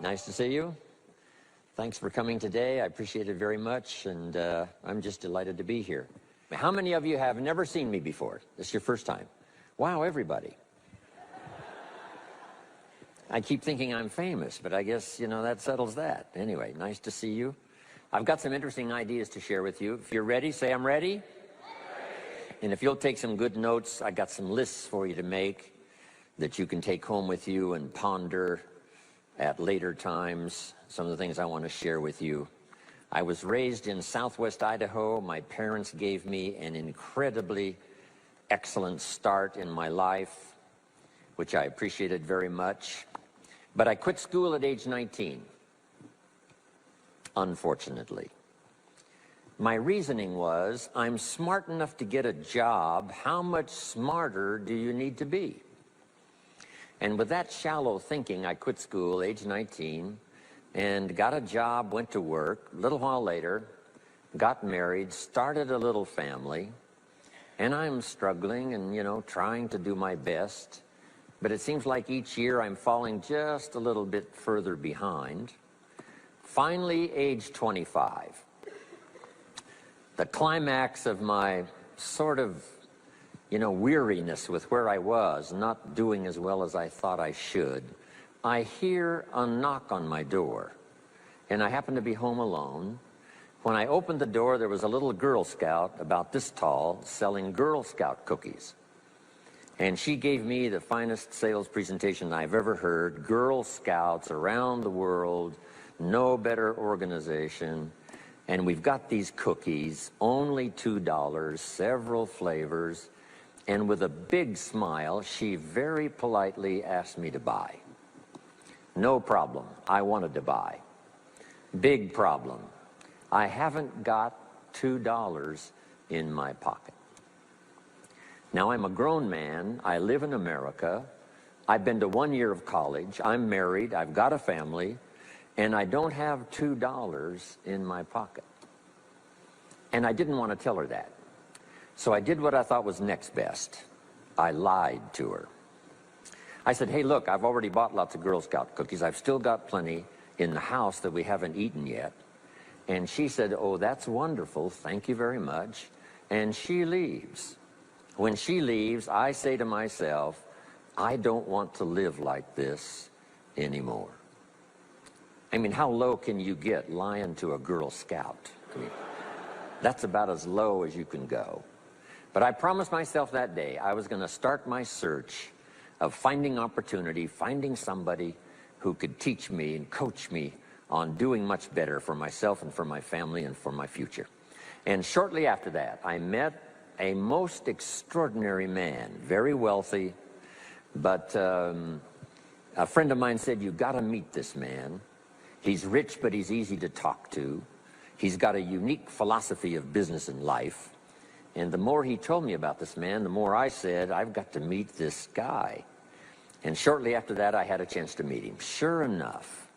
Nice to see you. Thanks for coming today. I appreciate it very much, and I'm just delighted to be here. How many of you have never seen me before? This is your first time. Wow, everybody. I keep thinking I'm famous, but I guess, you know, that settles that. Anyway, nice to see you. I've got some interesting ideas to share with you. If you're ready, say I'm ready. And if you'll take some good notes, I got some lists for you to make that you can take home with you and ponder at later times. Some of the things I want to share with you. I was raised in Southwest Idaho. My parents gave me an incredibly excellent start in my life, which I appreciated very much. But I quit school at age 19, unfortunately. My reasoning was, I'm smart enough to get a job. How much smarter do you need to be? And with that shallow thinking, I quit school, age 19, and got a job, went to work. A little while later, got married, started a little family, and I'm struggling and, you know, trying to do my best. But it seems like each year I'm falling just a little bit further behind. Finally, age 25. The climax of my sort of, you know, weariness with where I was, not doing as well as I thought I should. I hear a knock on my door, and I happen to be home alone. When I opened the door, there was a little Girl Scout about this tall selling Girl Scout cookies. And she gave me the finest sales presentation I've ever heard. Girl Scouts around the world, no better organization. And we've got these cookies, only $2, several flavors. And with a big smile, she very politely asked me to buy. No problem, I wanted to buy. Big problem, I haven't got $2 in my pocket. Now, I'm a grown man, I live in America, I've been to 1 year of college, I'm married, I've got a family, and I don't have $2 in my pocket. And I didn't want to tell her that. So I did what I thought was next best. I lied to her. I said, hey, look, I've already bought lots of Girl Scout cookies. I've still got plenty in the house that we haven't eaten yet. And she said, oh, that's wonderful. Thank you very much. And she leaves. When she leaves, I say to myself, I don't want to live like this anymore. I mean, how low can you get lying to a Girl Scout? I mean, that's about as low as you can go. But I promised myself that day I was going to start my search of finding opportunity, finding somebody who could teach me and coach me on doing much better for myself and for my family and for my future. And shortly after that, I met a most extraordinary man, very wealthy, but a friend of mine said, you've got to meet this man. He's rich, but he's easy to talk to. He's got a unique philosophy of business and life. And the more he told me about this man, the more I said, I've got to meet this guy. And shortly after that, I had a chance to meet him. Sure enough,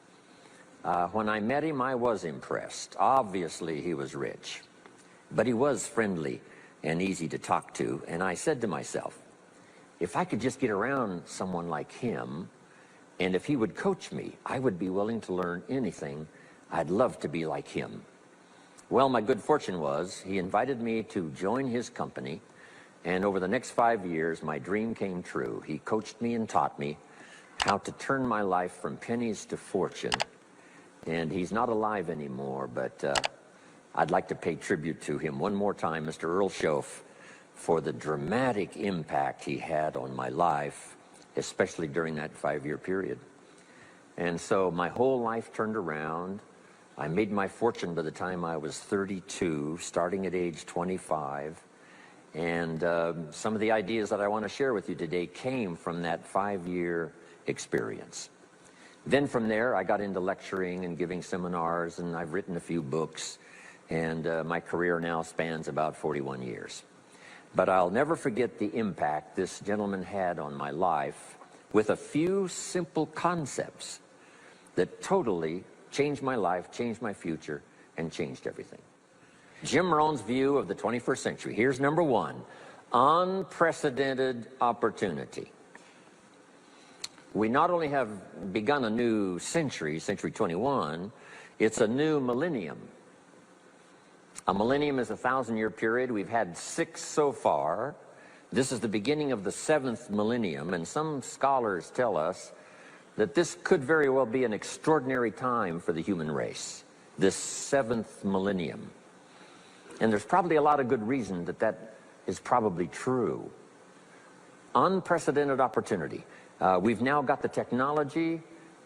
when I met him, I was impressed. Obviously, he was rich, but he was friendly and easy to talk to. And I said to myself, if I could just get around someone like him, and if he would coach me, I would be willing to learn anything. I'd love to be like him. Well, my good fortune was he invited me to join his company, and over the next 5 years, my dream came true. He coached me and taught me how to turn my life from pennies to fortune. And he's not alive anymore, but I'd like to pay tribute to him one more time, Mr. Earl Schoaf, for the dramatic impact he had on my life, especially during that 5-year period. And so my whole life turned around. I made my fortune by the time I was 32, starting at age 25. And some of the ideas that I want to share with you today came from that 5-year experience. Then from there, I got into lecturing and giving seminars, and I've written a few books, and my career now spans about 41 years. But I'll never forget the impact this gentleman had on my life with a few simple concepts that totally changed my life, changed my future, and changed everything. Jim Rohn's view of the 21st century. Here's number one, unprecedented opportunity. we not only have begun a new century, century 21, it's a new millennium. A millennium is a 1,000-year period. We've had 6 so far. This is the beginning of the 7th millennium, and some scholars tell us that this could very well be an extraordinary time for the human race, this 7th millennium. And there's probably a lot of good reason that that is probably true. Unprecedented opportunity. We've now got the technology.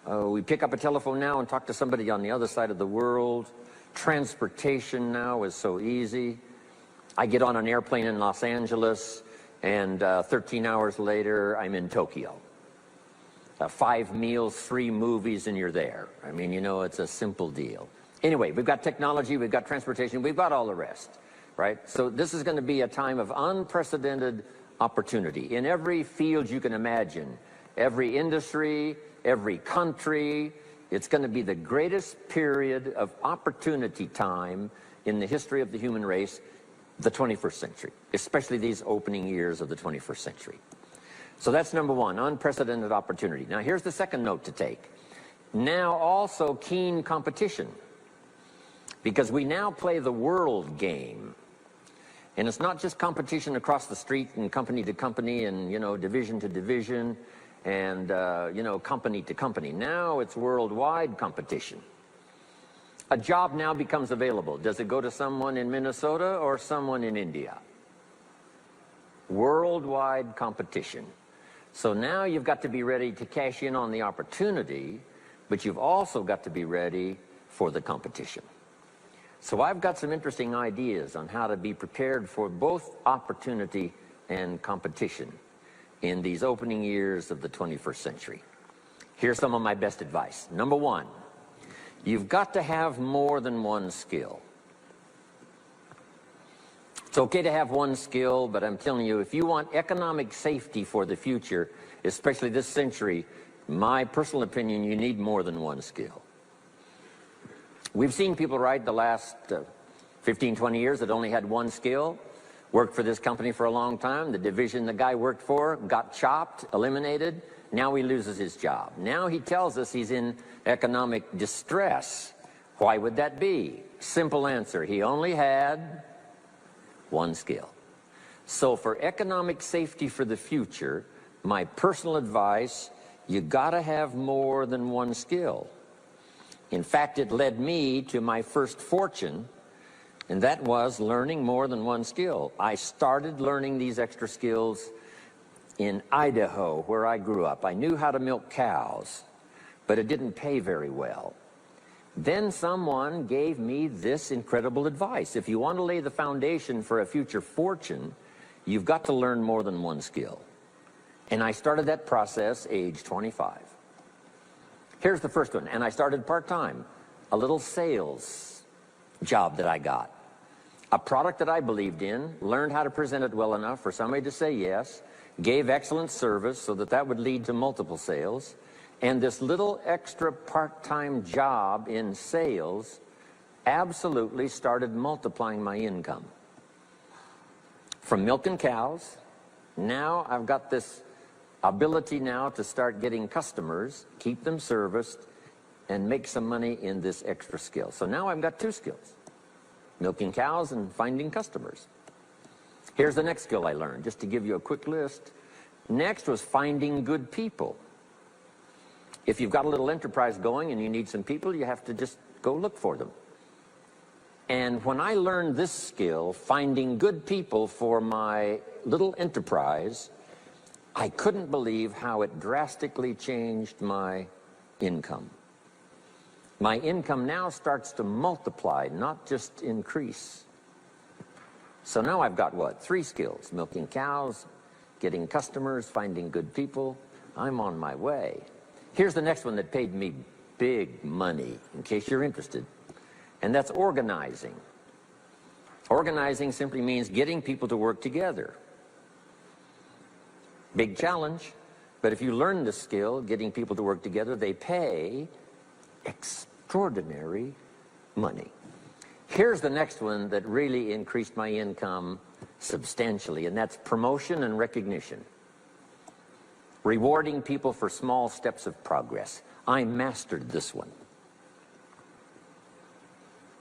We pick up a telephone now and talk to somebody on the other side of the world. Transportation now is so easy. I get on an airplane in Los Angeles, and 13 hours later, I'm in Tokyo. 5 meals, 3 movies, and you're there. I mean, you know, it's a simple deal. Anyway, we've got technology, we've got transportation, we've got all the rest, right? So this is going to be a time of unprecedented opportunity in every field you can imagine, every industry, every country. It's going to be the greatest period of opportunity time in the history of the human race, the 21st century, especially these opening years of the 21st century. So that's number one, unprecedented opportunity. Now here's the second note to take. Now also keen competition, because we now play the world game. And it's not just competition across the street and company to company and, you know, division to division and, you know, company to company. Now it's worldwide competition. A job now becomes available. Does it go to someone in Minnesota or someone in India? Worldwide competition. So now you've got to be ready to cash in on the opportunity, but you've also got to be ready for the competition. So I've got some interesting ideas on how to be prepared for both opportunity and competition in these opening years of the 21st century. Here's some of my best advice. Number one, you've got to have more than one skill. It's okay to have one skill, but I'm telling you, if you want economic safety for the future, especially this century, my personal opinion, you need more than one skill. We've seen people, right, the last 15, 20 years that only had one skill, worked for this company for a long time. The division the guy worked for got chopped, eliminated. Now he loses his job. Now he tells us he's in economic distress. Why would that be? Simple answer. He only had one skill. So for economic safety for the future, my personal advice, you gotta have more than one skill. In fact, it led me to my first fortune, and that was learning more than one skill. I started learning these extra skills in Idaho, where I grew up. I knew how to milk cows, but it didn't pay very well. Then someone gave me this incredible advice. If you want to lay the foundation for a future fortune, you've got to learn more than one skill. And I started that process age 25. Here's the first one, and I started part-time, a little sales job that I got. A product that I believed in, learned how to present it well enough for somebody to say yes, gave excellent service so that that would lead to multiple sales, and this little extra part-time job in sales absolutely started multiplying my income. From milking cows, now I've got this ability now to start getting customers, keep them serviced, and make some money in this extra skill. So now I've got 2 skills, milking cows and finding customers. Here's the next skill I learned, just to give you a quick list. Next was finding good people. If you've got a little enterprise going and you need some people, you have to just go look for them. And when I learned this skill, finding good people for my little enterprise, I couldn't believe how it drastically changed my income. My income now starts to multiply, not just increase. So now I've got what? 3 skills: milking cows, getting customers, finding good people. I'm on my way. Here's the next one that paid me big money, in case you're interested, and that's organizing. Organizing simply means getting people to work together. Big challenge, but if you learn this skill, getting people to work together, they pay extraordinary money. Here's the next one that really increased my income substantially, and that's promotion and recognition. rewarding people for small steps of progress. I mastered this one.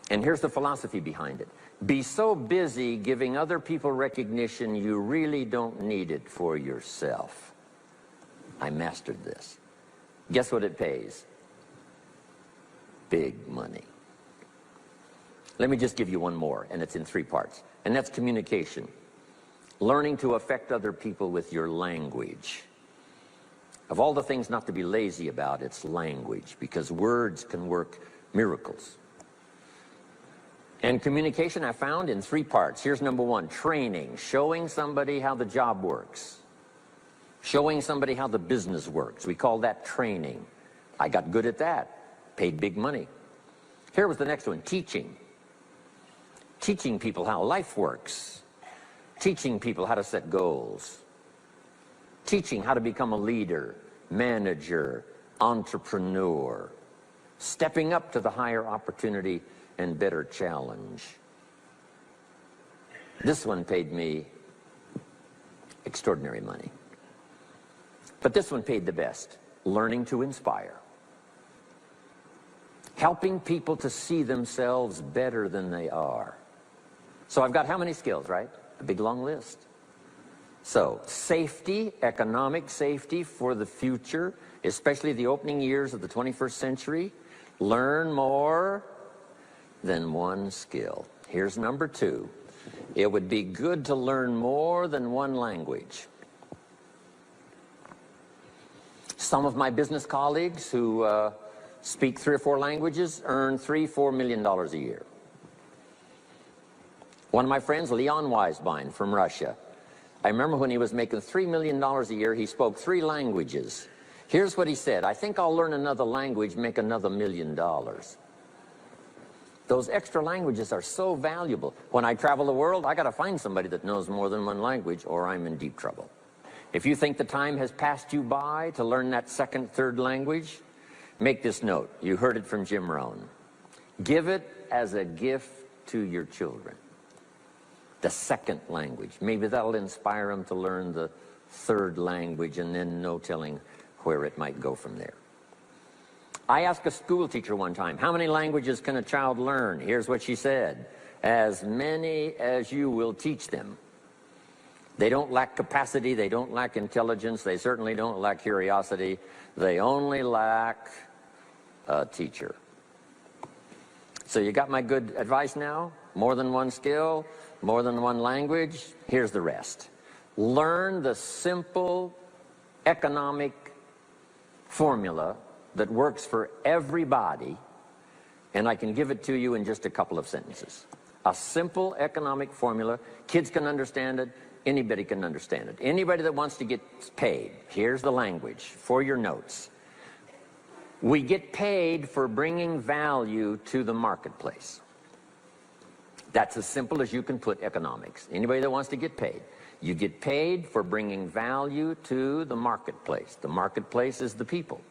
And here's the philosophy behind it. Be so busy giving other people recognition you really don't need it for yourself. I mastered this. Guess what it pays? Big money. Let me just give you one more, and it's in 3 parts. And that's communication. Learning to affect other people with your language. Of all the things not to be lazy about, it's language, because words can work miracles. And communication I found in 3 parts. Here's number 1, training, showing somebody how the job works. Showing somebody how the business works. We call that training. I got good at that, paid big money. Here was the next one, teaching. Teaching people how life works. Teaching people how to set goals. Teaching how to become a leader, manager, entrepreneur. Stepping up to the higher opportunity and better challenge. This one paid me extraordinary money. But this one paid the best. Learning to inspire. Helping people to see themselves better than they are. So I've got how many skills, right? A big long list. So safety, economic safety for the future, especially the opening years of the 21st century. Learn more than one skill. Here's number 2. It would be good to learn more than one language. Some of my business colleagues who speak 3 or 4 languages earn $3-4 million a year. One of my friends, Leon Weisbein from Russia, I remember when he was making $3 million a year, he spoke 3 languages. Here's what he said: I think I'll learn another language, make another $1 million. Those extra languages are so valuable. When I travel the world, I got to find somebody that knows more than one language, or I'm in deep trouble. If you think the time has passed you by to learn that 2nd, 3rd language, make this note. You heard it from Jim Rohn. Give it as a gift to your children. The 2nd language. Maybe that'll inspire them to learn the 3rd language, and then no telling where it might go from there. I asked a school teacher one time, how many languages can a child learn? Here's what she said: as many as you will teach them. They don't lack capacity, they don't lack intelligence, they certainly don't lack curiosity. They only lack a teacher. So you got my good advice now? More than one skill, more than one language. Here's the rest. Learn the simple economic formula that works for everybody, and I can give it to you in just a couple of sentences. A simple economic formula. Kids can understand it. Anybody can understand it. Anybody that wants to get paid. Here's the language for your notes. We get paid for bringing value to the marketplace. That's as simple as you can put economics. Anybody that wants to get paid. You get paid for bringing value to the marketplace. The marketplace is the people.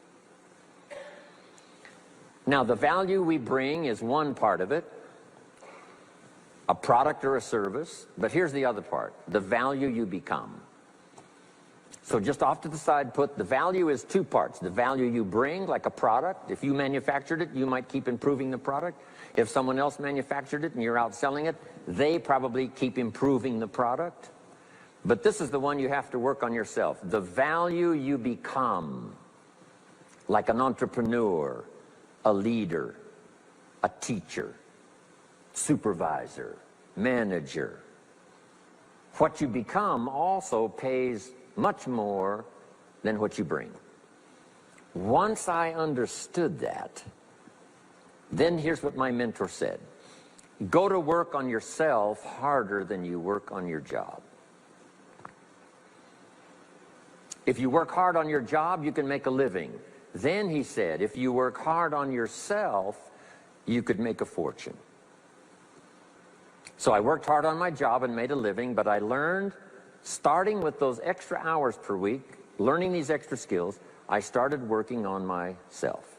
Now, the value we bring is one part of it, a product or a service, but here's the other part, the value you become. So just off to the side, put the value is 2 parts. The value you bring, like a product. If you manufactured it, you might keep improving the product. If someone else manufactured it and you're out selling it, they probably keep improving the product. But this is the one you have to work on yourself. The value you become, like an entrepreneur, a leader, a teacher, supervisor, manager. What you become also pays much more than what you bring. Once I understood that, then here's what my mentor said. Go to work on yourself harder than you work on your job. If you work hard on your job, you can make a living. Then he said, if you work hard on yourself, you could make a fortune. So I worked hard on my job and made a living, but I learned, starting with those extra hours per week, learning these extra skills, I started working on myself.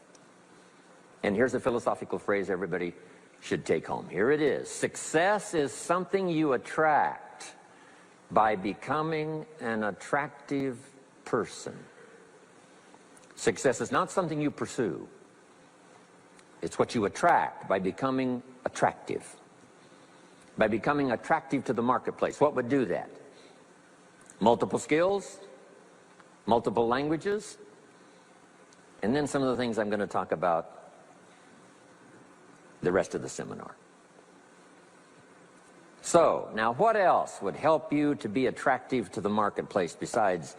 And here's a philosophical phrase everybody should take home. Here it is. Success is something you attract by becoming an attractive person. Success is not something you pursue. It's what you attract by becoming attractive. By becoming attractive to the marketplace. What would do that? Multiple skills, multiple languages, and then some of the things I'm going to talk about the rest of the seminar. So, now what else would help you to be attractive to the marketplace besides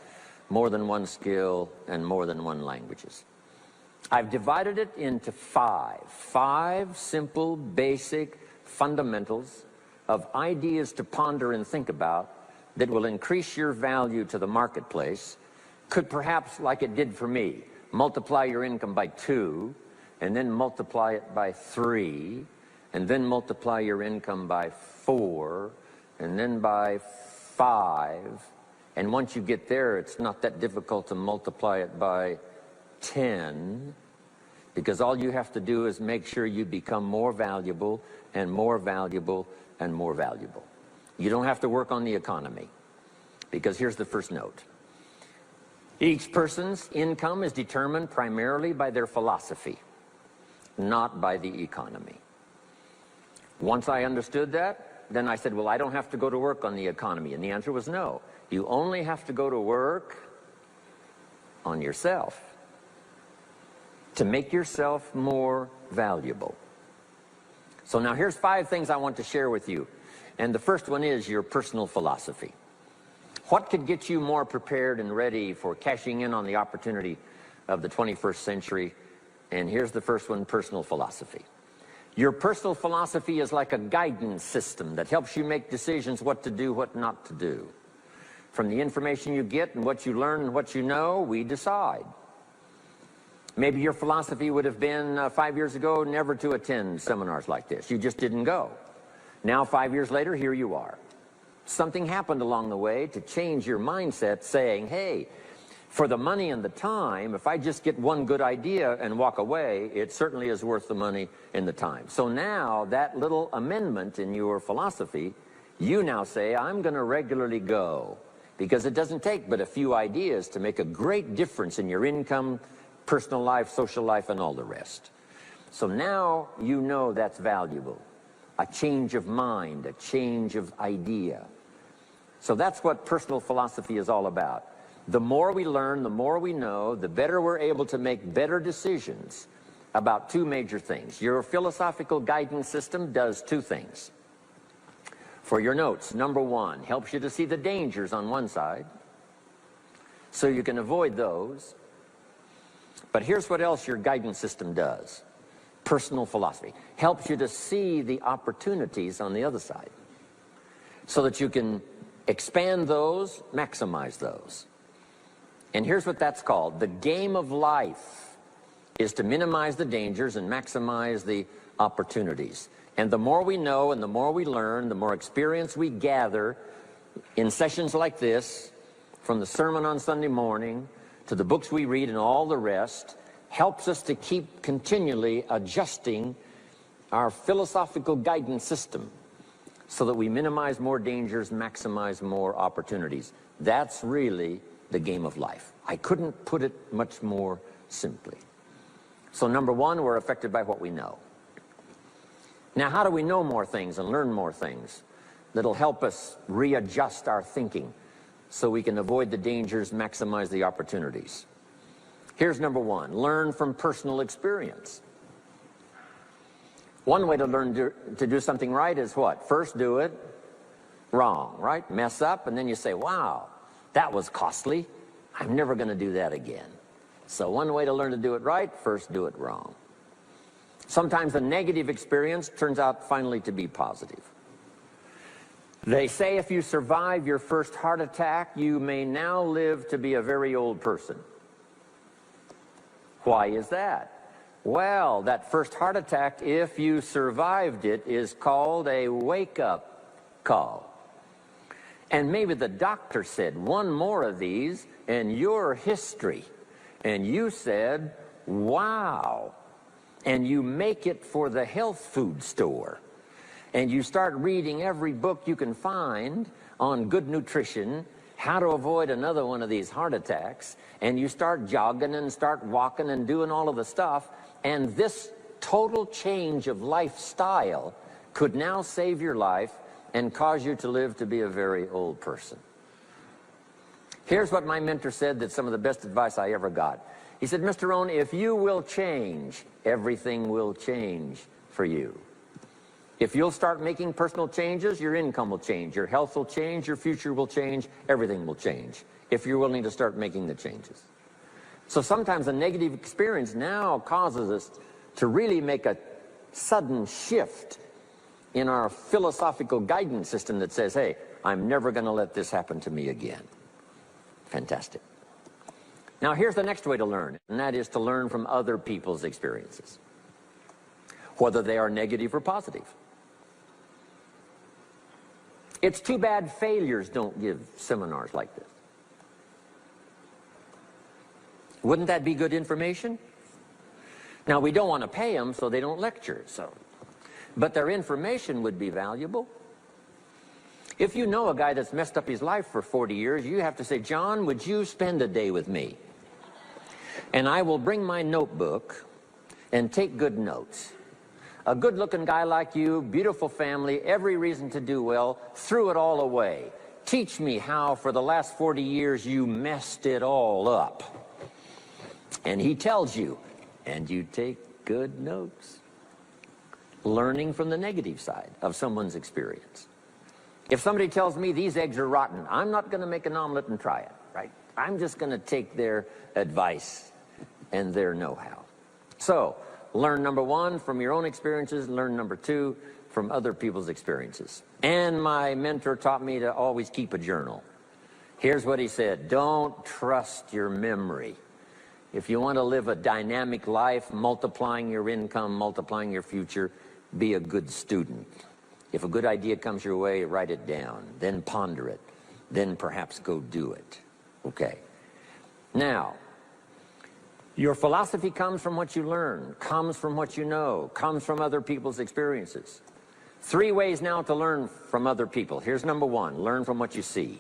more than one skill and more than one languages? I've divided it into five simple, basic fundamentals of ideas to ponder and think about that will increase your value to the marketplace. Could perhaps, like it did for me, multiply your income by 2, and then multiply it by 3, and then multiply your income by 4, and then by 5. And once you get there, it's not that difficult to multiply it by 10, because all you have to do is make sure you become more valuable and more valuable and more valuable. You don't have to work on the economy, because here's the first note. Each person's income is determined primarily by their philosophy, not by the economy. Once I understood that, then I said, well, I don't have to go to work on the economy. And the answer was no. You only have to go to work on yourself to make yourself more valuable. So now here's 5 things I want to share with you. And the first one is your personal philosophy. What could get you more prepared and ready for cashing in on the opportunity of the 21st century? And here's the first one, personal philosophy. Your personal philosophy is like a guidance system that helps you make decisions what to do, what not to do. From the information you get and what you learn and what you know, we decide. Maybe your philosophy would have been 5 years ago never to attend seminars like this. You just didn't go. Now 5 years later, here you are. Something happened along the way to change your mindset, saying, hey, for the money and the time, if I just get one good idea and walk away, it certainly is worth the money and the time. So now that little amendment in your philosophy, you now say, I'm going to regularly go, because it doesn't take but a few ideas to make a great difference in your income, personal life, social life, and all the rest. So now you know that's valuable. A change of mind, a change of idea. So that's what personal philosophy is all about. The more we learn, the more we know, the better we're able to make better decisions about 2 major things. Your philosophical guidance system does 2 things. For your notes, number 1, helps you to see the dangers on one side, so you can avoid those. But here's what else your guidance system does. Personal philosophy helps you to see the opportunities on the other side, so that you can expand those, maximize those. And here's what that's called. The game of life is to minimize the dangers and maximize the opportunities. And the more we know and the more we learn, the more experience we gather in sessions like this, from the sermon on Sunday morning to the books we read and all the rest, helps us to keep continually adjusting our philosophical guidance system so that we minimize more dangers, maximize more opportunities. That's really the game of life. I couldn't put it much more simply. So number 1, we're affected by what we know. Now, how do we know more things and learn more things that'll help us readjust our thinking so we can avoid the dangers, maximize the opportunities? Here's number 1, learn from personal experience. One way to learn to do something right is what? First do it wrong, right? Mess up, and then you say, wow, that was costly. I'm never going to do that again. So one way to learn to do it right, first do it wrong. Sometimes a negative experience turns out finally to be positive. They say if you survive your first heart attack, you may now live to be a very old person. Why is that? Well, that first heart attack, if you survived it, is called a wake-up call. And maybe the doctor said, one more of these and you're history. And you said, wow. And you make it for the health food store. And you start reading every book you can find on good nutrition. how to avoid another one of these heart attacks, and you start jogging and start walking and doing all of the stuff, and this total change of lifestyle could now save your life and cause you to live to be a very old person. Here's what my mentor said, that's some of the best advice I ever got. He said, Mr. Rohn, if you will change, everything will change for you. If you'll start making personal changes, your income will change, your health will change, your future will change, everything will change, if you're willing to start making the changes. So sometimes a negative experience now causes us to really make a sudden shift in our philosophical guidance system that says, hey, I'm never going to let this happen to me again. Fantastic. Now here's the next way to learn, and that is to learn from other people's experiences, whether they are negative or positive. It's too bad failures don't give seminars like this. Wouldn't that be good information? Now, we don't want to pay them, so they don't lecture, but their information would be valuable. If you know a guy that's messed up his life for 40 years, you have to say, John, would you spend a day with me? And I will bring my notebook and take good notes. A good-looking guy like you, beautiful family, every reason to do well, threw it all away. Teach me how for the last 40 years you messed it all up. And he tells you, and you take good notes. Learning from the negative side of someone's experience. If somebody tells me these eggs are rotten, I'm not going to make an omelet and try it, right? I'm just going to take their advice and their know-how. So, learn number one from your own experiences, learn number two from other people's experiences. And my mentor taught me to always keep a journal. Here's what he said, don't trust your memory. If you want to live a dynamic life, multiplying your income, multiplying your future, be a good student. If a good idea comes your way, write it down, then ponder it, then perhaps go do it. Okay. Now, your philosophy comes from what you learn, comes from what you know, comes from other people's experiences. 3 ways now to learn from other people. Here's number one, learn from what you see.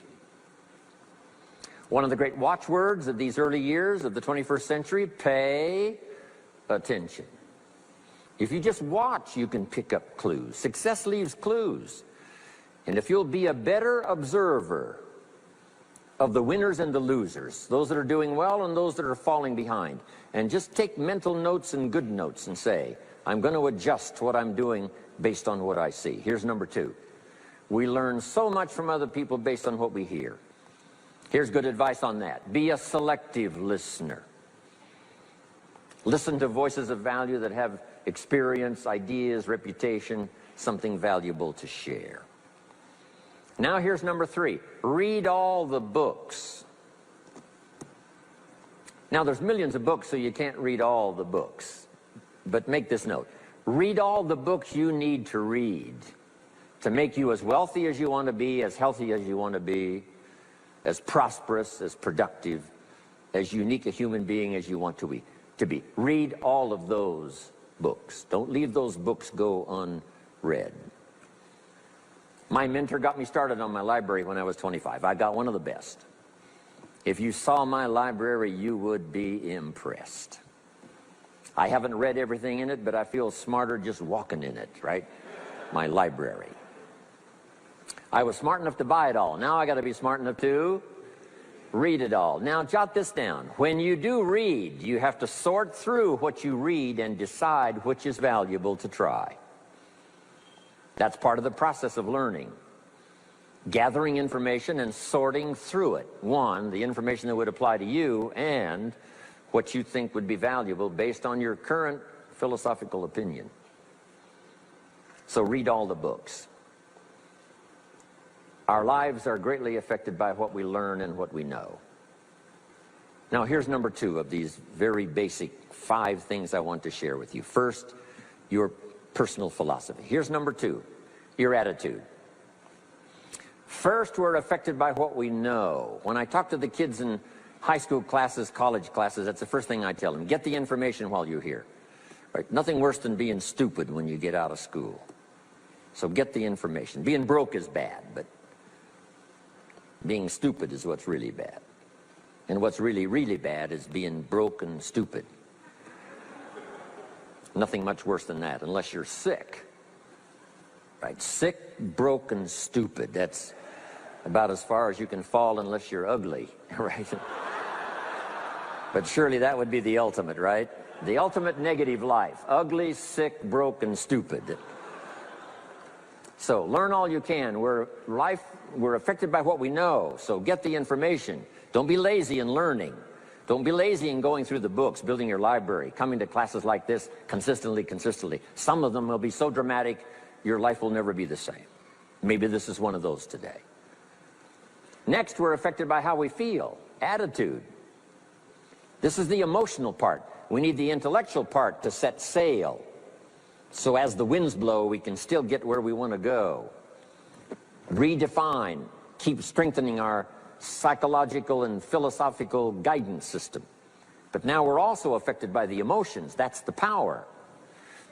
One of the great watchwords of these early years of the 21st century, pay attention. If you just watch, you can pick up clues. Success leaves clues. And if you'll be a better observer of the winners and the losers, those that are doing well and those that are falling behind, and just take mental notes and good notes and say, I'm going to adjust what I'm doing based on what I see. Here's number two. We learn so much from other people based on what we hear. Here's good advice on that. Be a selective listener. Listen to voices of value that have experience, ideas, reputation, something valuable to share. Now here's number three. Read all the books. Now there's millions of books, so you can't read all the books. But make this note. Read all the books you need to read to make you as wealthy as you want to be, as healthy as you want to be, as prosperous, as productive, as unique a human being as you want to be. Read all of those books. Don't leave those books go unread. My mentor got me started on my library when I was 25. I got one of the best. If you saw my library, you would be impressed. I haven't read everything in it, but I feel smarter just walking in it, right? My library. I was smart enough to buy it all. Now I got to be smart enough to read it all. Now jot this down. When you do read, you have to sort through what you read and decide which is valuable to try. That's part of the process of learning. Gathering information and sorting through it. One, the information that would apply to you, and what you think would be valuable based on your current philosophical opinion. So read all the books. Our lives are greatly affected by what we learn and what we know. Now here's number two of these very basic 5 things I want to share with you. First, your personal philosophy. Here's number two, your attitude. First, we're affected by what we know. When I talk to the kids in high school classes, college classes, that's the first thing I tell them. Get the information while you're here. Right? Nothing worse than being stupid when you get out of school. So get the information. Being broke is bad, but Being stupid is what's really bad. And what's really, really bad is being broke and stupid. Nothing much worse than that, unless you're sick. Right? Sick, broke, and stupid. That's about as far as you can fall unless you're ugly, right? But surely that would be the ultimate, right? The ultimate negative life. Ugly, sick, broke, and stupid. So learn all you can. We're affected by what we know, so get the information. Don't be lazy in learning. Don't be lazy in going through the books, building your library, coming to classes like this consistently. Some of them will be so dramatic, your life will never be the same. Maybe this is one of those today. Next, we're affected by how we feel, attitude. This is the emotional part. We need the intellectual part to set sail. So as the winds blow, we can still get where we want to go. Redefine, keep strengthening our psychological and philosophical guidance system. But now we're also affected by the emotions. That's the power.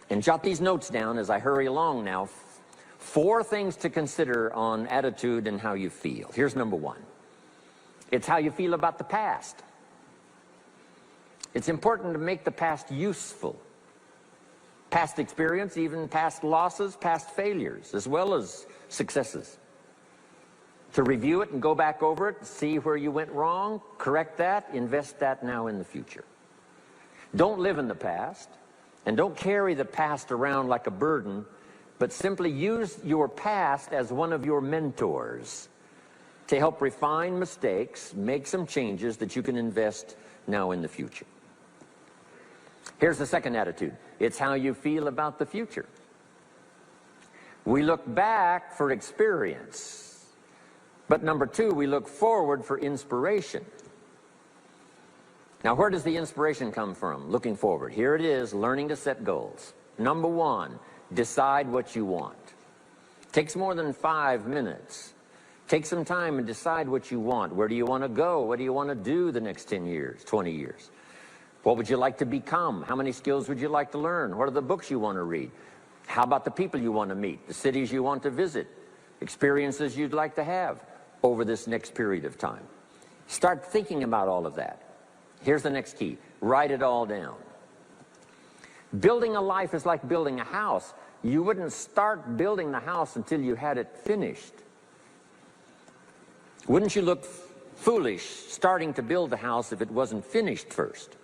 And jot these notes down as I hurry along now. 4 things to consider on attitude and how you feel. Here's number 1. It's how you feel about the past. It's important to make the past useful. Past experience, even past losses, past failures, as well as successes. To review it and go back over it, see where you went wrong, correct that, invest that now in the future. Don't live in the past, and don't carry the past around like a burden, but simply use your past as one of your mentors to help refine mistakes, make some changes that you can invest now in the future. Here's the second attitude. It's how you feel about the future. We look back for experience. But number 2, we look forward for inspiration. Now, where does the inspiration come from? Looking forward. Here it is, learning to set goals. Number 1, decide what you want. Takes more than 5 minutes. Take some time and decide what you want. Where do you want to go? What do you want to do the next 10 years, 20 years? What would you like to become? How many skills would you like to learn? What are the books you want to read? How about the people you want to meet? The cities you want to visit? Experiences you'd like to have over this next period of time. Start thinking about all of that. Here's the next key. Write it all down. Building a life is like building a house. You wouldn't start building the house until you had it finished. Wouldn't you look foolish starting to build the house if it wasn't finished first?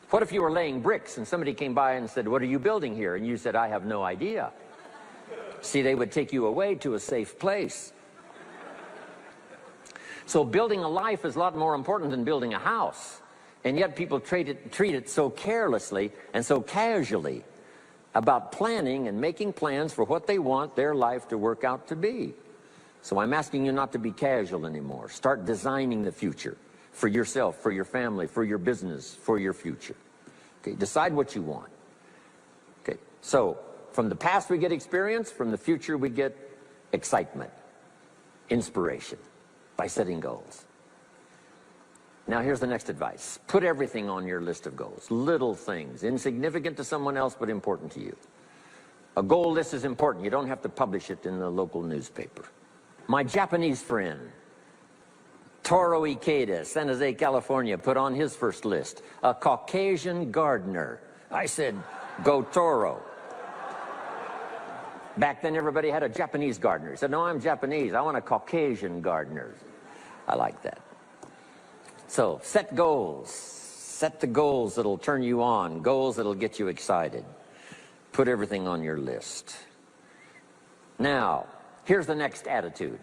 What if you were laying bricks and somebody came by and said, "What are you building here?" And you said, "I have no idea." See, they would take you away to a safe place. So building a life is a lot more important than building a house. And yet people treat it so carelessly and so casually about planning and making plans for what they want their life to work out to be. So I'm asking you not to be casual anymore. Start designing the future for yourself, for your family, for your business, for your future. Okay, decide what you want. Okay, so from the past we get experience, from the future we get excitement, inspiration by setting goals. Now here's the next advice. Put everything on your list of goals. Little things, insignificant to someone else but important to you. A goal list is important. You don't have to publish it in the local newspaper. My Japanese friend, Toro Ikeda, San Jose, California, put on his first list, a Caucasian gardener. I said, go Toro. Back then everybody had a Japanese gardener. He said, no, I'm Japanese. I want a Caucasian gardener. I like that. So set goals. Set the goals that'll turn you on, goals that'll get you excited. Put everything on your list. Now, here's the next attitude.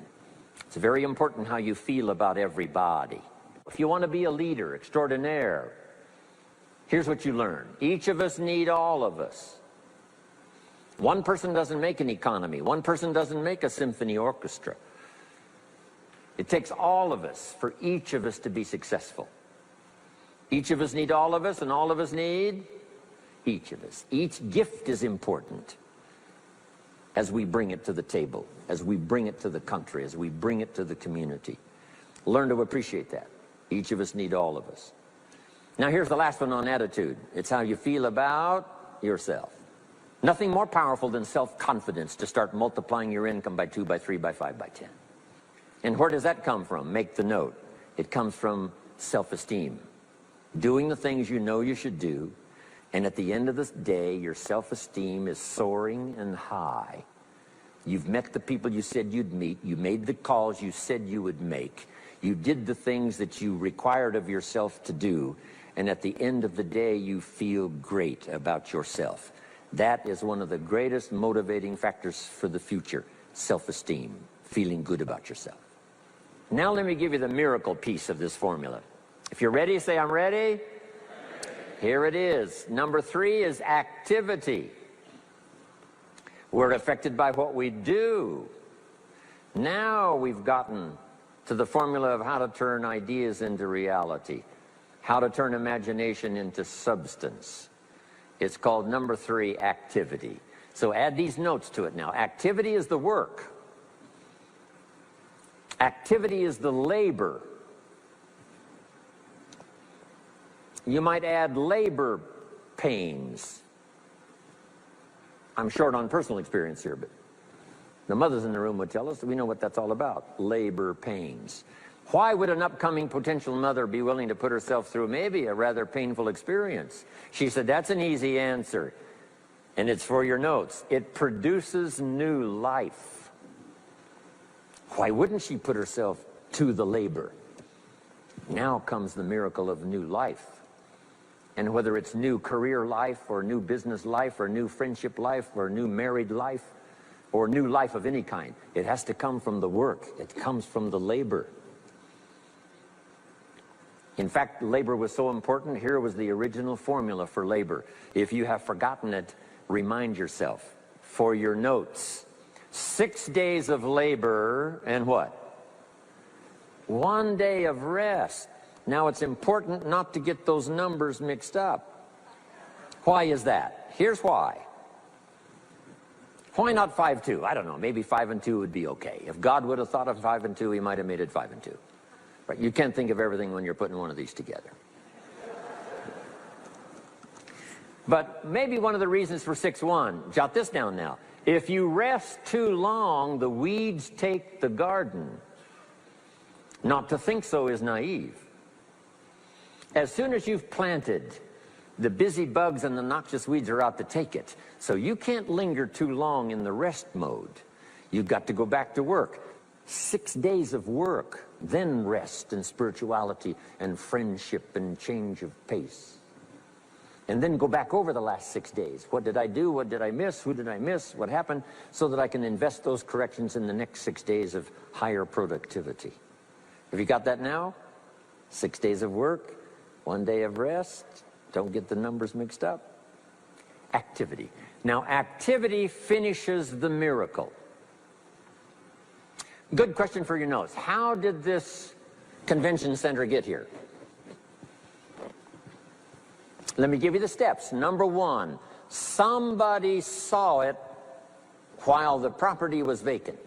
It's very important how you feel about everybody. If you want to be a leader extraordinaire, here's what you learn. Each of us need all of us. One person doesn't make an economy. One person doesn't make a symphony orchestra. It takes all of us for each of us to be successful. Each of us need all of us, and all of us need each of us. Each gift is important as we bring it to the table, as we bring it to the country, as we bring it to the community. Learn to appreciate that. Each of us need all of us. Now here's the last one on attitude. It's how you feel about yourself. Nothing more powerful than self-confidence to start multiplying your income by 2, by 3, by 5, by 10. And where does that come from? Make the note. It comes from self-esteem. Doing the things you know you should do, and at the end of the day, your self-esteem is soaring and high. You've met the people you said you'd meet. You made the calls you said you would make. You did the things that you required of yourself to do. And at the end of the day, you feel great about yourself. That is one of the greatest motivating factors for the future, self-esteem, feeling good about yourself. Now let me give you the miracle piece of this formula. If you're ready, say, I'm ready. Here it is. Number 3 is activity. We're affected by what we do. Now we've gotten to the formula of how to turn ideas into reality, how to turn imagination into substance. It's called number 3, activity. So add these notes to it now. Activity is the work. Activity is the labor. You might add labor pains. I'm short on personal experience here, but the mothers in the room would tell us that we know what that's all about, labor pains. Why would an upcoming potential mother be willing to put herself through maybe a rather painful experience? She said, that's an easy answer, and it's for your notes. It produces new life. Why wouldn't she put herself to the labor? Now comes the miracle of new life. And whether it's new career life or new business life or new friendship life or new married life or new life of any kind, it has to come from the work. It comes from the labor. In fact, labor was so important. Here was the original formula for labor. If you have forgotten it, remind yourself. For your notes, 6 days of labor and what? 1 day of rest. Now, it's important not to get those numbers mixed up. Why is that? Here's why. Why not 5-2? I don't know. Maybe 5 and 2 would be okay. If God would have thought of 5 and 2, he might have made it 5 and 2. Right? You can't think of everything when you're putting one of these together. But maybe one of the reasons for 6-1, jot this down now. If you rest too long, the weeds take the garden. Not to think so is naive. As soon as you've planted, the busy bugs and the noxious weeds are out to take it. So you can't linger too long in the rest mode. You've got to go back to work. 6 days of work, then rest and spirituality and friendship and change of pace. And then go back over the last 6 days. What did I do? What did I miss? Who did I miss? What happened? So that I can invest those corrections in the next 6 days of higher productivity. Have you got that now? 6 days of work, 1 day of rest. Don't get the numbers mixed up. Activity. Now, activity finishes the miracle. Good question for your notes. How did this convention center get here? Let me give you the steps. Number 1, somebody saw it while the property was vacant.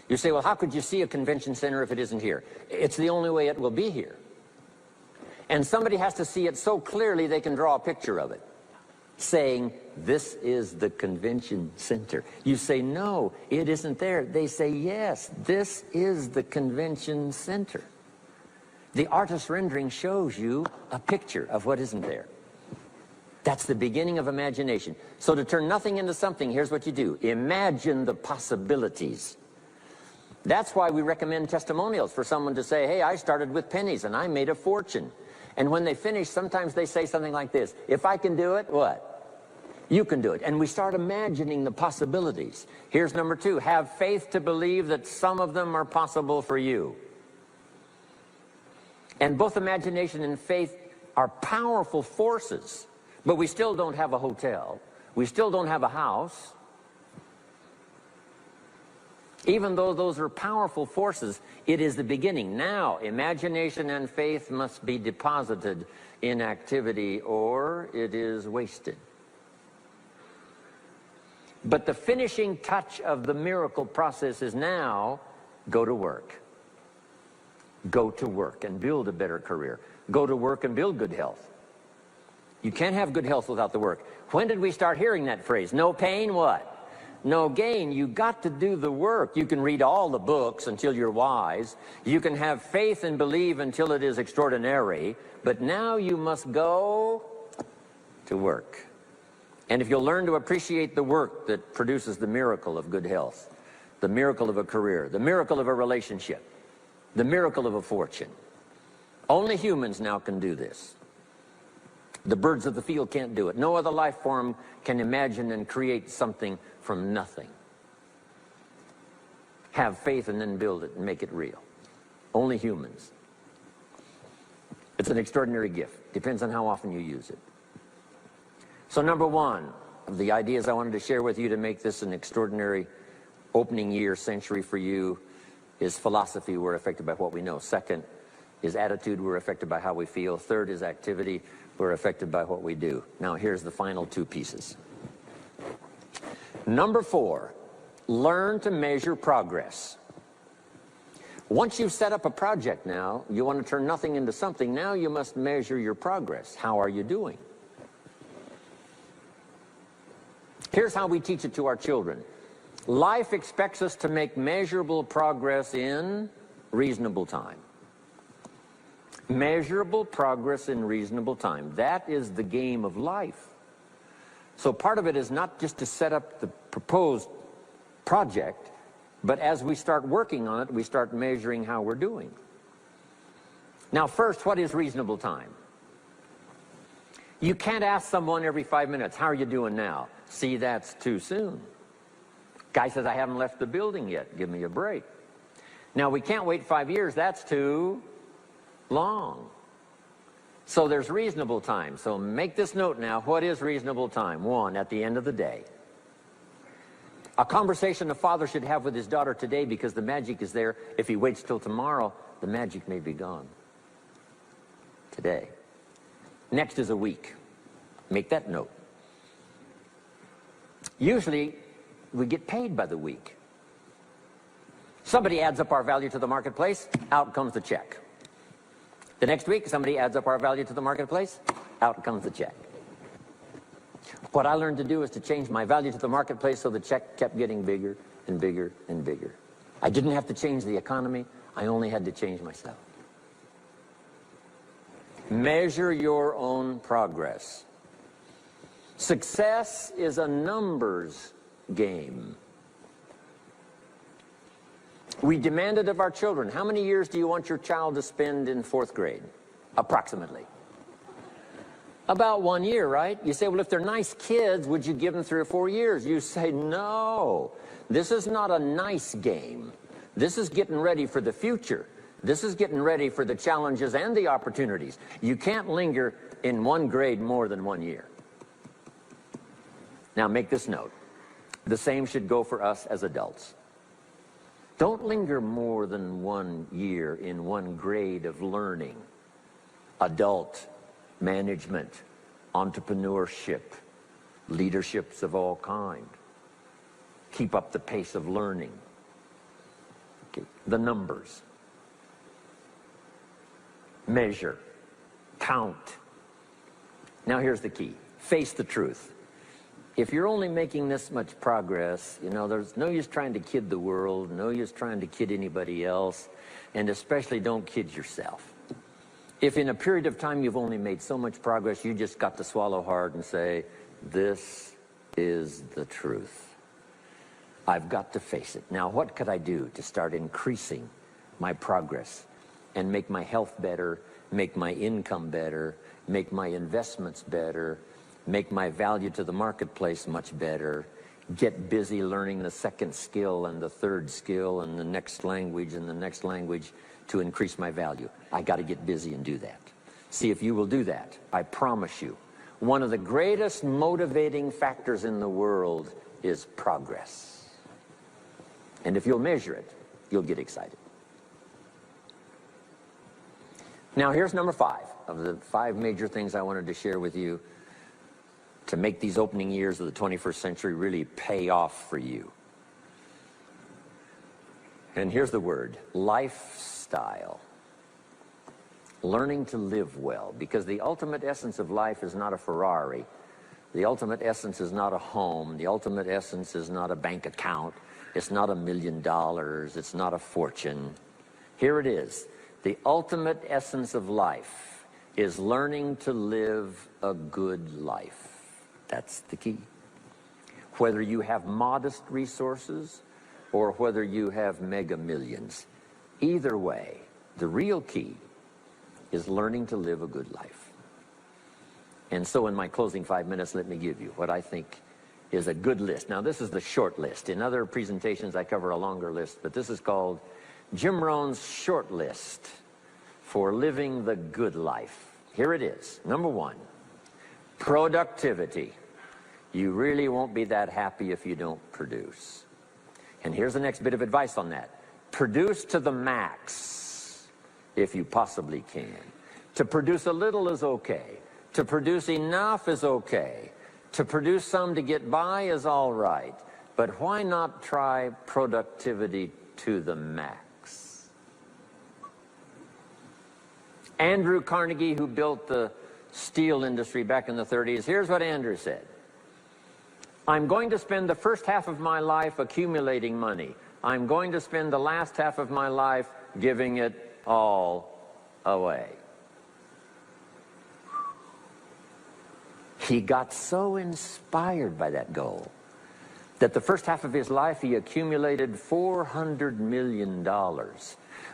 You say, well, how could you see a convention center if it isn't here? It's the only way it will be here. And somebody has to see it so clearly they can draw a picture of it, saying, this is the convention center. You say, no, it isn't there. They say, yes, this is the convention center. The artist's rendering shows you a picture of what isn't there. That's the beginning of imagination. So to turn nothing into something, here's what you do. Imagine the possibilities. That's why we recommend testimonials for someone to say, hey, I started with pennies and I made a fortune. And when they finish, sometimes they say something like this, if I can do it, what? You can do it. And we start imagining the possibilities. Here's number 2, have faith to believe that some of them are possible for you. And both imagination and faith are powerful forces, but we still don't have a hotel. We still don't have a house. Even though those are powerful forces, it is the beginning. Now, imagination and faith must be deposited in activity or it is wasted. But the finishing touch of the miracle process is now, go to work. Go to work and build a better career. Go to work and build good health. You can't have good health without the work. When did we start hearing that phrase? No pain, what? no gain. You got to do the work. You can read all the books until you're wise. You can have faith and believe until it is extraordinary. But now you must go to work. And if you'll learn to appreciate the work that produces the miracle of good health, the miracle of a career, the miracle of a relationship, the miracle of a fortune. Only humans now can do this. The birds of the field can't do it. No other life form can imagine and create something from nothing. Have faith and then build it and make it real. Only humans. It's an extraordinary gift. Depends on how often you use it. So number one of the ideas I wanted to share with you to make this an extraordinary opening year century for you is philosophy. We're affected by what we know. Second is attitude. We're affected by how we feel. Third is activity. We're affected by what we do. Now here's the final two pieces. Number four, learn to measure progress. Once you've set up a project now, you want to turn nothing into something. Now you must measure your progress. How are you doing? Here's how we teach it to our children. Life expects us to make measurable progress in reasonable time. Measurable progress in reasonable time. That is the game of life. So part of it is not just to set up the proposed project, but as we start working on it, we start measuring how we're doing. Now first, what is reasonable time? You can't ask someone every 5 minutes, how are you doing now? See, that's too soon. Guy says, I haven't left the building yet. Give me a break. Now, we can't wait 5 years. That's too long. So there's reasonable time. So make this note now. What is reasonable time? One, at the end of the day. A conversation a father should have with his daughter today, because the magic is there. If he waits till tomorrow, the magic may be gone today. Next is a week. Make that note. Usually, we get paid by the week. Somebody adds up our value to the marketplace, out comes the check. The next week, somebody adds up our value to the marketplace, out comes the check. What I learned to do is to change my value to the marketplace so the check kept getting bigger and bigger and bigger. I didn't have to change the economy, I only had to change myself. Measure your own progress. Success is a numbers game. We demand it of our children. How many years do you want your child to spend in 4th grade? Approximately. About 1 year, right? You say, well, if they're nice kids, would you give them 3 or 4 years? You say, no. This is not a nice game. This is getting ready for the future. This is getting ready for the challenges and the opportunities. You can't linger in 1 grade more than 1 year. Now make this note. The same should go for us as adults. Don't linger more than 1 year in 1 grade of learning. Adult, management, entrepreneurship, leaderships of all kind. Keep up the pace of learning. Okay. The numbers. Measure. Count. Now here's the key. Face the truth. If you're only making this much progress, you know, there's no use trying to kid the world, no use trying to kid anybody else, and especially don't kid yourself. If in a period of time you've only made so much progress, you just got to swallow hard and say, this is the truth. I've got to face it. Now, what could I do to start increasing my progress and make my health better, make my income better, make my investments better, make my value to the marketplace much better, get busy learning the second skill and the third skill and the next language and the next language to increase my value. I got to get busy and do that. See if you will do that. I promise you, one of the greatest motivating factors in the world is progress. And if you'll measure it, you'll get excited. Now here's number 5 of the 5 major things I wanted to share with you to make these opening years of the 21st century really pay off for you. And here's the word, lifestyle. Learning to live well, because the ultimate essence of life is not a Ferrari, The ultimate essence is not a home. The ultimate essence is not a bank account. It's not $1 million. It's not a fortune. Here it is. The ultimate essence of life is learning to live a good life. That's the key. Whether you have modest resources or whether you have mega millions, either way, the real key is learning to live a good life. And so in my closing 5 minutes, let me give you what I think is a good list. Now, this is the short list. In other presentations, I cover a longer list, but this is called Jim Rohn's short list for living the good life. Here it is. Number 1, productivity. You really won't be that happy if you don't produce. And here's the next bit of advice on that. Produce to the max if you possibly can. To produce a little is okay. To produce enough is okay. To produce some to get by is all right. But why not try productivity to the max? Andrew Carnegie, who built the steel industry back in the 30s, here's what Andrew said. I'm going to spend the first half of my life accumulating money. I'm going to spend the last half of my life giving it all away. He got so inspired by that goal that the first half of his life he accumulated $400 million,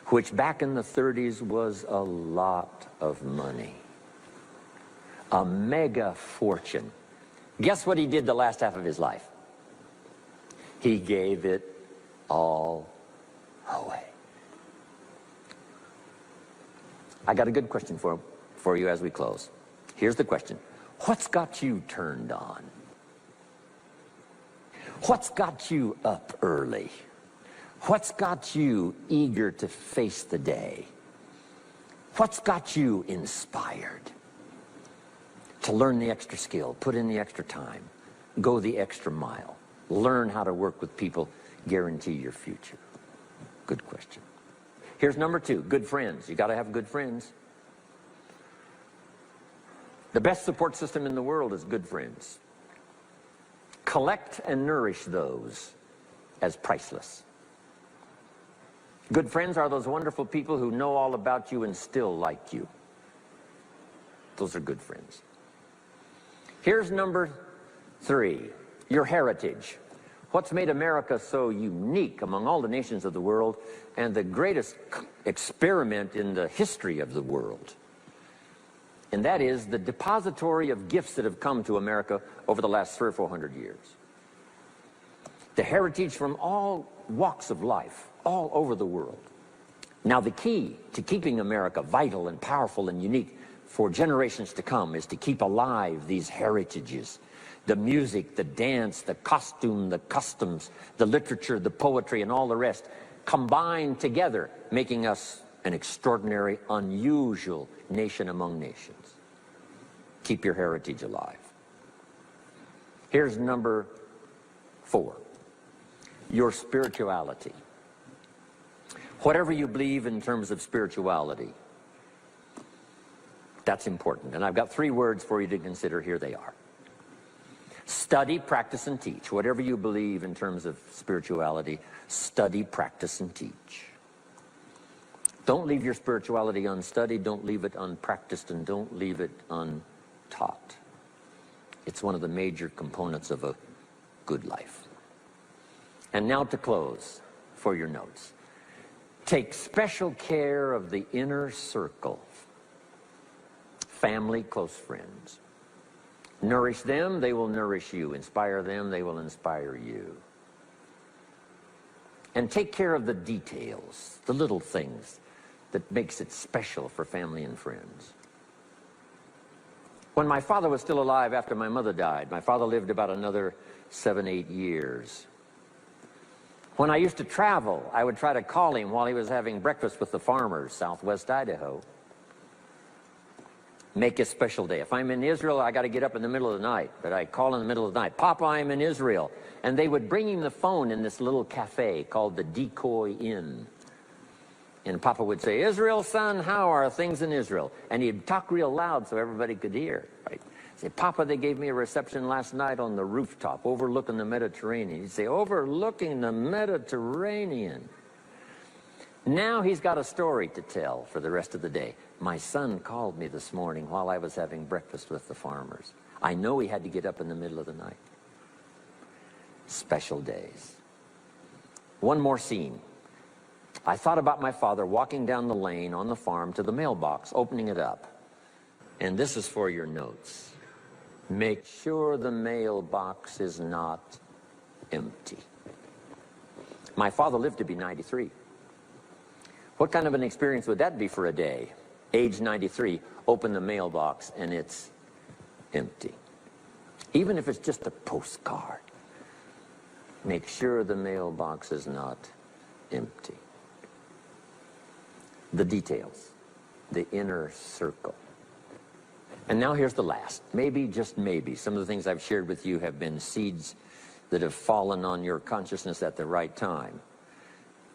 which back in the 30s was a lot of money. A mega fortune. Guess what he did the last half of his life? He gave it all away. I got a good question for you as we close. Here's the question. What's got you turned on? What's got you up early? What's got you eager to face the day? What's got you inspired to learn the extra skill, put in the extra time, go the extra mile, learn how to work with people, guarantee your future? Good question. Here's number 2, good friends. You got to have good friends. The best support system in the world is good friends. Collect and nourish those as priceless. Good friends are those wonderful people who know all about you and still like you. Those are good friends. Here's number 3, your heritage. What's made America so unique among all the nations of the world and the greatest experiment in the history of the world? And that is the depository of gifts that have come to America over the last 300 or 400 years. The heritage from all walks of life, all over the world. Now, the key to keeping America vital and powerful and unique for generations to come is to keep alive these heritages. The music, the dance, the costume, the customs, the literature, the poetry, and all the rest combined together, making us an extraordinary, unusual nation among nations. Keep your heritage alive. Here's number 4, your spirituality. Whatever you believe in terms of spirituality, that's important. And I've got 3 words for you to consider. Here they are. Study, practice, and teach. Whatever you believe in terms of spirituality, study, practice, and teach. Don't leave your spirituality unstudied, don't leave it unpracticed, and don't leave it untaught. It's one of the major components of a good life. And now to close, for your notes. Take special care of the inner circle. Family, close friends. Nourish them, they will nourish you. Inspire them, they will inspire you. And take care of the details, the little things that makes it special for family and friends. When my father was still alive after my mother died, my father lived about another 7, 8 years. When I used to travel, I would try to call him while he was having breakfast with the farmers, southwest Idaho. Make a special day. If I'm in Israel, I got to get up in the middle of the night, but I call in the middle of the night, Papa, I'm in Israel. And they would bring him the phone in this little cafe called the Decoy Inn. And Papa would say, Israel, son, how are things in Israel? And he'd talk real loud so everybody could hear. Right? Say, Papa, they gave me a reception last night on the rooftop overlooking the Mediterranean. He'd say, overlooking the Mediterranean. Now he's got a story to tell for the rest of the day. My son called me this morning while I was having breakfast with the farmers. I know he had to get up in the middle of the night. Special days. One more scene. I thought about my father walking down the lane on the farm to the mailbox, opening it up. And this is for your notes. Make sure the mailbox is not empty. My father lived to be 93. What kind of an experience would that be for a day? Age 93, open the mailbox and it's empty. Even if it's just a postcard. Make sure the mailbox is not empty. The details, the inner circle. And now here's the last. Maybe, just maybe, some of the things I've shared with you have been seeds that have fallen on your consciousness at the right time.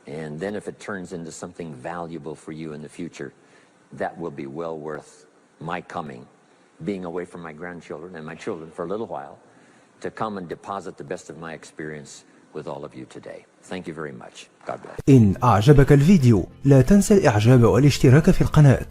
And then if it turns into something valuable for you in the future, that will be well worth my coming, being away from my grandchildren and my children for a little while, to come and deposit the best of my experience with all of you today. Thank you very much. God bless. إن أعجبك الفيديو لا تنسى الإعجاب والاشتراك في القناة.